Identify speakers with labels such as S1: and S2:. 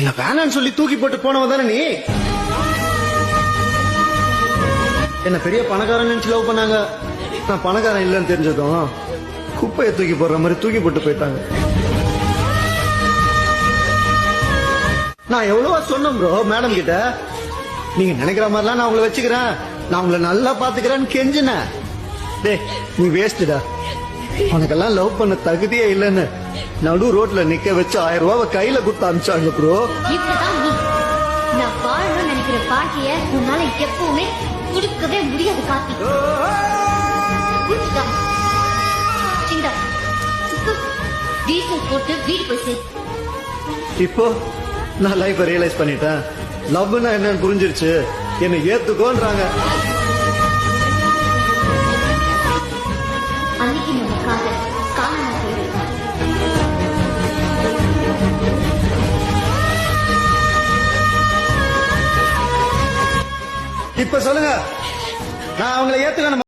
S1: என்ன வேணான்னு சொல்லி தூக்கி போட்டு போனவன் தானே நீ. என்ன பெரிய பணக்காரன் நினைச்சு லவ் பண்ணாங்க. நான் பணக்காரன் இல்லைன்னு தெரிஞ்சதும் குப்பையை தூக்கி போடுற மாதிரி தூக்கி போட்டு போயிட்டாங்க. நான் எவ்வளவா சொன்னேன் ப்ரோ மேடம் கிட்ட, நீங்க நினைக்கிற மாதிரிலாம் நான் உங்களை வச்சுக்கிறேன், நான் உங்களை நல்லா பாத்துக்கிறேன்னு கெஞ்சினேன். டேய் நீ வேஸ்டா, உனக்கெல்லாம் லவ் பண்ண தகுதியே இல்லைன்னு நடு ரோட்ல நிக்க வச்சு 1000 ரூபாவை கையில கொடுத்து அனுப்பிச்சாங்க ப்ரோ.
S2: இப்பதான் நீ நான் வாழணும்னு நினைக்கிற பாட்டிய உன்னால எப்பவுமே கொடுக்கவே முடியாது கார்த்தி. புரிஞ்சுதா? சிந்தா டீசல் போட்டு வீடு போய் சேர்.
S1: இப்போ நான் லைஃபை ரியலைஸ் பண்ணிட்டேன். லவ்னா என்னன்னு புரிஞ்சிருச்சு. என்னை ஏத்துக்கோன்றாங்க.
S2: அன்னைக்கு நம்ம காதல் காணாம போயிருக்கு.
S1: இப்ப சொல்லுங்க, நான் அவங்களை ஏத்துக்கணும்.